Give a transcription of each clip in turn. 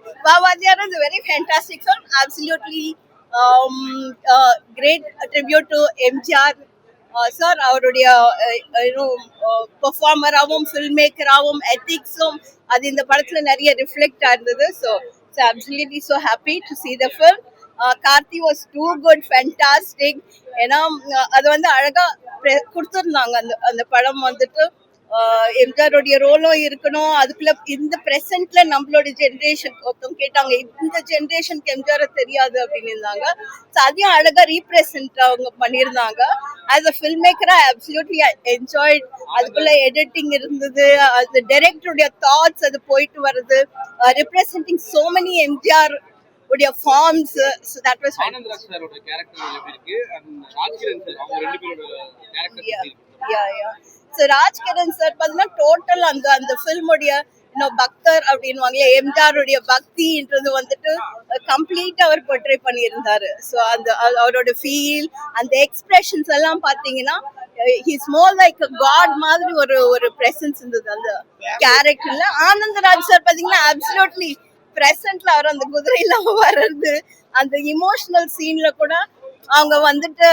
Vavadiyar is a very fantastic film. Absolutely great tribute to MGR. Sir, அவருடைய பெர்ஃபார்மராகவும் ஃபில்ம்மேக்கராகவும் எத்திக்ஸும் அது இந்த படத்துல நிறைய ரிஃப்ளெக்ட் ஆயிருந்தது. So absolutely so happy to see the film. Karthi was too good fantastic. ஏன்னா அது வந்து அழகா கொடுத்துருந்தாங்க. அந்த அந்த படம் வந்துட்டு எம்ஜிஆருடைய ரோலும் இருக்கணும். அதுக்குள்ள இந்த பிரசன்ட்ல நம்மளோட ஜென்ரேஷன் ஒருத்தவங்க கேட்டாங்க, இந்த ஜென்ரேஷனுக்கு எம்ஜிஆர் தெரியாது அப்படின்னு இருந்தாங்க. ஸோ அதையும் அழகா ரீப்ரெசென்ட் அவங்க பண்ணியிருந்தாங்க. ஆஸ் அ ஃபில்ம் மேக்கரா அப்சல்யூட்லி என்ஜாய்ட். அதுக்குள்ள எடிட்டிங் இருந்தது, அது டைரக்டருடைய தாட்ஸ், அது போயிட்டு வருது, ரெப்ரசென்டிங் சோ மெனி எம்ஜிஆர் உடைய forms. So that was Anandraj சாரோட கேரக்டர் எப்படி இருக்கு and ராஜ்கிரண் சார் அவங்க ரெண்டு பேரோட கேரக்டர் எப்படி இருக்கு? ஸோ ராஜ்கிரண் சார் பார்த்தீங்கன்னா டோட்டல் அந்த அந்த ஃபில்முடைய பக்தர் அப்படின்வாங்க, எம்ஜிஆருடைய பக்தின்றது வந்துட்டு கம்ப்ளீட்டா அவர் போர்ட்ரே பண்ணியிருந்தாரு. ஸோ அந்த அவரோட ஃபீல், அந்த எக்ஸ்பிரஷன்ஸ் எல்லாம் பார்த்தீங்கன்னா ஹீஸ் மோர் லைக் காட் மாதிரி ஒரு ஒரு பிரசன்ஸ் இருந்தது அந்த கேரக்டர்ல. ஆனந்தராஜ் சார் பார்த்தீங்கன்னா அப்சல்யூட்லி பிரசன்ட்ல அவர் அந்த குதிரையில வர்றது, அந்த இமோஷனல் சீன்ல கூட அவங்க வந்துட்டு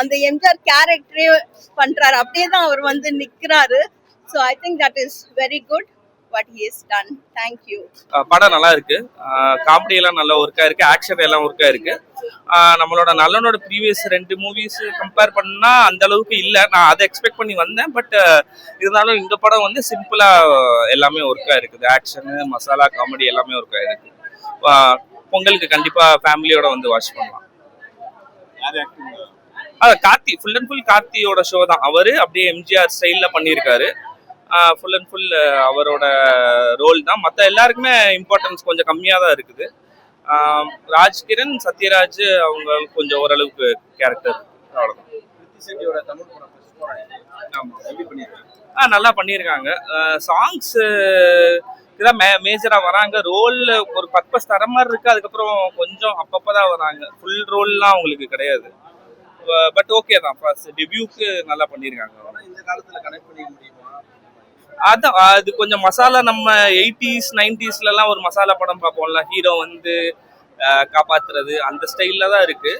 அந்த எம்ஜிஆர் கேரக்டரே பண்றாரு. அப்படியே தான் அவர் வந்து நிக்கிறாரு. So I think that is very good what he is done. Thank you. படம் நல்லா இருக்கு. காமெடி எல்லாம் நல்லா ஒர்க்கா இருக்கு, ஆக்ஷன் எல்லாம் ஒர்க்கா இருக்கு. நம்மளோட நல்லனோட ப்ரீவியஸ் 2 மூவிஸ் கம்பேர் பண்ணா அந்த அளவுக்கு இல்லை. நான் அதை எக்ஸ்பெக்ட் பண்ணி வந்தேன். பட் இருந்தாலும் இந்த படம் வந்து சிம்பிளா எல்லாமே ஒர்க்கா இருக்குது. ஆக்ஷனு, மசாலா, காமெடி எல்லாமே ஒர்க்கா இருக்கு. பொங்கலுக்கு கண்டிப்பா ஃபேமிலியோட வந்து வாட்ச் பண்ணலாம். கார்த்தி, ஃபுல் அண்ட் ஃபுல் கார்த்தியோட ஷோ தான். அவரு அப்படியே எம்ஜிஆர் ஸ்டைல்ல பண்ணியிருக்காரு. ஃபுல் அண்ட் ஃபுல் அவரோட ரோல் தான். மற்ற எல்லாருக்குமே இம்பார்ட்டன்ஸ் கொஞ்சம் கம்மியாக தான் இருக்குது. ராஜ்கிரண், சத்யராஜ் அவங்க கொஞ்சம் ஓரளவுக்கு கேரக்டர் அவ்வளோதான். நல்லா பண்ணியிருக்காங்க. சாங்ஸ் தான் மேஜராக வராங்க. ரோல் ஒரு பர்பஸ் தர மாதிரி இருக்கு. அதுக்கப்புறம் கொஞ்சம் அப்பப்பதான் வராங்க. ஃபுல் ரோல்லாம் அவங்களுக்கு கிடையாது. பட் ஓகே தான். ஃபர்ஸ்ட் டெபியூக்கு நல்லா பண்ணியிருக்காங்க. இந்த காலத்துல கனெக்ட் பண்ணிக்க முடியுமா? அதான் அது கொஞ்சம் மசாலா. நம்ம 80s 90s ஒரு மசாலா படம் பார்ப்போம்ல, ஹீரோ வந்து காப்பாத்துறது, அந்த ஸ்டைல்ல தான் இருக்கு.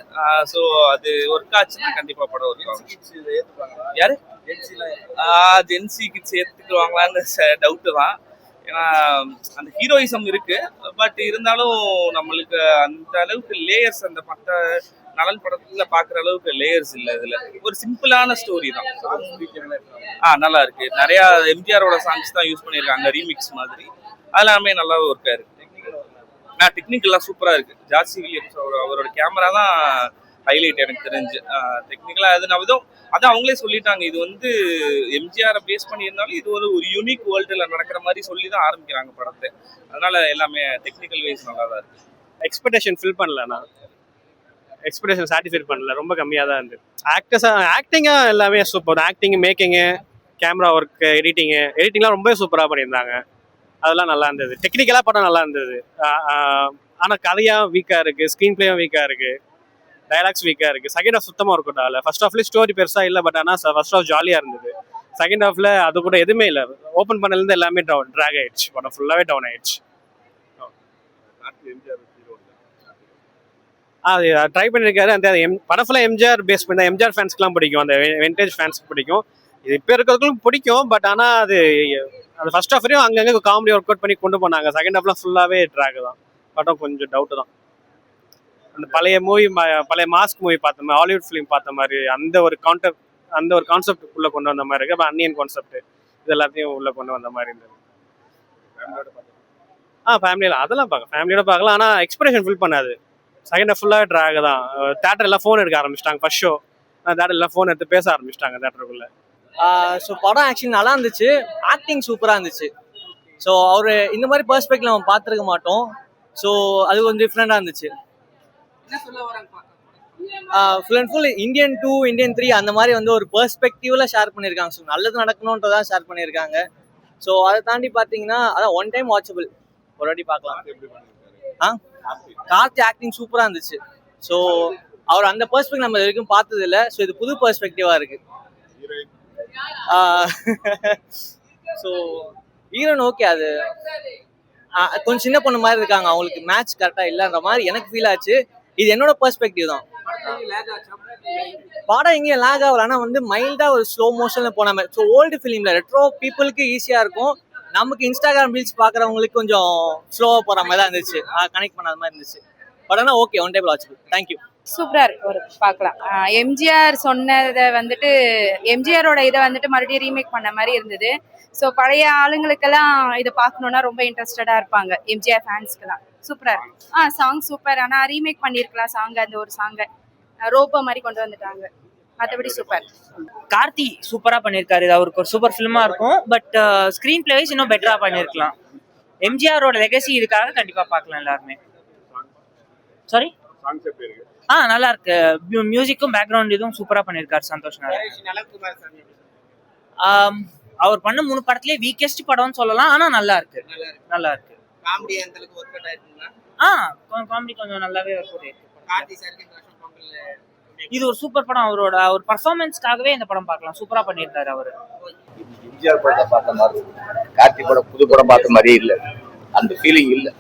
ஸோ அது ஒர்க் ஆச்சுன்னா கண்டிப்பா படம் ஒர்க் ஆகும். யாரு ஜென்சி கிட்ஸ் ஏத்துக்குவாங்களான்னு டவுட்டு தான். ஏன்னா அந்த ஹீரோயிசம் இருக்கு. பட் இருந்தாலும் நம்மளுக்கு அந்த அளவுக்கு லேயர்ஸ் அந்த மற்ற நலன் படத்துல பாக்குற அளவுக்கு லேயர்ஸ் இல்ல. இதுல ஒரு சிம்பிளான ஸ்டோரி தான். நல்லா இருக்கு. நிறைய எம்ஜிஆரோட சாங்ஸ் தான் யூஸ் பண்ணிருக்காங்க, ரீமிக்ஸ் மாதிரி. அதெல்லாமே நல்லா ஒர்க்கா இருக்கு. டெக்னிக்கல்லாம் சூப்பரா இருக்கு. ஜார்சி வில்லியம்ஸ் அவரோட கேமரா தான் ஹைலைட் எனக்கு தெரிஞ்சு. டெக்னிக்கலா அதான் அவங்களே சொல்லிட்டாங்க, இது வந்து எம்ஜிஆரை பேஸ் பண்ணியிருந்தாலும் இது ஒரு யூனிக் வேர்ல்டுல நடக்கிற மாதிரி சொல்லி தான் ஆரம்பிக்கிறாங்க படத்தை. அதனால எல்லாமே டெக்னிக்கல் வைஸ் நல்லா தான் இருக்கு. எக்ஸ்பெக்டேஷன் ஃபில் பண்ணல. நான் எக்ஸ்பெக்டேஷன் சாட்டிஸ்ஃபை பண்ணல. ரொம்ப கம்மியாக தான் இருந்தது. ஆக்டிங்காக எல்லாமே super. Acting, making, camera work, எடிட்டிங்லாம் ரொம்ப சூப்பராக பண்ணியிருந்தாங்க. அதெல்லாம் நல்லா இருந்தது. டெக்னிக்கலாக படம் நல்லா இருந்தது. ஆனால் கதையாக வீக்காக இருக்குது, ஸ்க்ரீன் பிளேயும் வீக்காக இருக்குது, டைலாக்ஸ் வீக்காக இருக்குது. செகண்ட் ஹாஃப் சுத்தமாக இருக்கும். அதில் ஃபர்ஸ்ட் ஹாஃப்லேயே ஸ்டோரி பெருசாக இல்லை. பட் ஆனால் ஃபர்ஸ்ட் ஹாஃப் ஜாலியாக இருந்தது. செகண்ட் ஹாஃபில் அது கூட எதுவுமே இல்லை. ஓப்பன் பண்ணலேருந்து எல்லாமே ட்ராக் ஆயிடுச்சு. படம் ஃபுல்லாகவே டவுன் ஆயிடுச்சு. அது ட்ரை பண்ணியிருக்காரு. அந்த படம் ஃபுல்லாக எம்ஜிஆர் பேஸ் பண்ணி, எம்ஜிஆர் ஃபேன்ஸ்க்குலாம் பிடிக்கும், அந்த விண்டேஜ் ஃபேன்ஸ்க்கு பிடிக்கும். இது இப்போ இருக்கிறதுக்கும் பிடிக்கும். பட் ஆனால் அது ஃபர்ஸ்ட் ஹாஃப் வரையும் அங்கங்கே காமெடி ஒர்க் அவுட் பண்ணி கொண்டு போனாங்க. செகண்ட் ஹாஃப்லாம் ஃபுல்லாகவே ட்ராக் தான். படம் கொஞ்சம் டவுட்டு தான். அந்த பழைய மூவி, பழைய மாஸ்க் மூவி பார்த்த மாதிரி, ஹாலிவுட் ஃபிலிம் பார்த்த மாதிரி அந்த ஒரு கான்செப்ட் உள்ள கொண்டு வந்த மாதிரி இருக்கு. அப்போ அன்னியன் கான்செப்ட் இது எல்லாத்தையும் உள்ள கொண்டு வந்த மாதிரி இருந்தது. ஃபேமிலியில் அதெல்லாம் ஃபேமிலியோட பார்க்கலாம். ஆனால் எக்ஸ்பெக்டேஷன் ஃபில் பண்ணாது. செகண்ட் ஹாஃப் ஃபுல்லாக ட்ராக் தான். தேட்டர் எல்லாம் ஃபோன் எடுக்க ஆரம்பிச்சிட்டாங்க. ஃபர்ஸ்ட் ஷோ தேட்டர் எல்லாம் ஃபோன் எடுத்து பேச ஆரம்பிச்சிட்டாங்க தேட்டருக்குள்ள. ஸோ படம் ஆக்சுவலி நல்லா இருந்துச்சு. ஆக்டிங் சூப்பராக இருந்துச்சு. ஸோ அவர் இந்த மாதிரி பெர்ஸ்பெக்டிவ்ல நம்ம பார்த்துருக்க மாட்டோம். ஸோ அது கொஞ்சம் டிஃப்ரெண்டாக இருந்துச்சு. Full and full Indian 2, Indian 3 அந்த மாதிரி வந்து ஒரு பெர்ஸ்பெக்டிவ்ல ஷேர் பண்ணியிருக்காங்க. ஸோ நல்லது நடக்கணுன்றதான் ஷேர் பண்ணியிருக்காங்க. ஸோ அதை தாண்டி பார்த்தீங்கன்னா அதான் ஒன் டைம் வாட்சபிள், ஒரு வாட்டி பார்க்கலாம். கார்த்தி ஆக்டிங் சூப்பராக இருந்துச்சு. ஸோ அவர் அந்த பெர்ஸ்பெக்டிவ் நம்ம வரைக்கும் பார்த்தது இல்லை. ஸோ இது புது பெர்ஸ்பெக்டிவாக இருக்கு. So heroine okay. அது கொஞ்சம் சின்ன பொண்ணு மாதிரி இருக்காங்க, அவங்களுக்கு மேட்ச் கரெக்டா இல்லைன்ற மாதிரி எனக்கு ஃபீல் ஆச்சு. இது என்னோட பெர்ஸ்பெக்டிவ் தான். படம் எங்கேயும் லேக் ஆகல, ஆனால் வந்து மைல்டா ஒரு ஸ்லோ மோஷன்ல போன மாதிரி. ஸோ ஓல்டு ஃபிலிம்ல ரெட்ரோ பீப்புளுக்கு ஈஸியா இருக்கும், நமக்கு இன்ஸ்டாகிராம் ரீல்ஸ் பாக்குறவங்களுக்கு கொஞ்சம் ஸ்லோவா போற மாதிரி தான் இருந்துச்சு, கனெக்ட் பண்ணாத மாதிரி இருந்துச்சு. படம்னா okay, one time watchable. Thank you. சூப்பரா இருக்கு, ஒரு பார்க்கலாம். எம்ஜிஆர் சொன்னதை வந்துட்டு எம்ஜிஆரோட இதை வந்துட்டு மறுபடியும் ரீமேக் பண்ண மாதிரி இருந்தது. ஸோ பழைய ஆளுங்களுக்கெல்லாம் இதை பார்க்கணுன்னா ரொம்ப இன்ட்ரெஸ்டடா இருப்பாங்க, எம்ஜிஆர் ஃபேன்ஸ்க்குலாம். சூப்பரா இருக்கு. Song super. ஆனால் ரீமேக் பண்ணியிருக்கலாம் சாங், அந்த ஒரு சாங்கை ரோபோ மாதிரி கொண்டு வந்துட்டாங்க. மற்றபடி சூப்பர். கார்த்தி சூப்பரா பண்ணியிருக்காரு, இது அவருக்கு ஒரு சூப்பர் ஃபிலிமா இருக்கும். பட் ஸ்கிரீன் பிளே வைஸ் இன்னும் பெட்டரா பண்ணியிருக்கலாம். எம்ஜிஆரோட லெகசி இதுக்காக கண்டிப்பா பார்க்கலாம் எல்லாருமே. சாரி, நல்லா இருக்கு. மியூசிக்கும் பேக்ரவுண்ட் இதுவும் சூப்பரா பண்ணியிருக்காரு சந்தோஷ் நாராயண். அவர் பண்ண 3 படத்துலயே வீக்கெஸ்ட் படம்னு சொல்லலாம், ஆனா நல்லா இருக்கு, நல்லா இருக்கு. காமெடி அந்த அளவுக்கு ஒர்க் அவுட் ஆயிருக்குங்களா? காமெடி கொஞ்சம் நல்லாவே இருக்கு. இது ஒரு சூப்பர் படம். அவர் பர்ஃபார்மன்ஸ்க்காகவே இந்த படம் பார்க்கலாம், சூப்பரா பண்ணியிருக்காரு அவரு. எம்ஜிஆர் படத்தை பார்த்த மாதிரி, கார்த்தி படம் புது படம் பார்த்த மாதிரியே இல்லை, அந்த ஃபீலிங் இல்லை.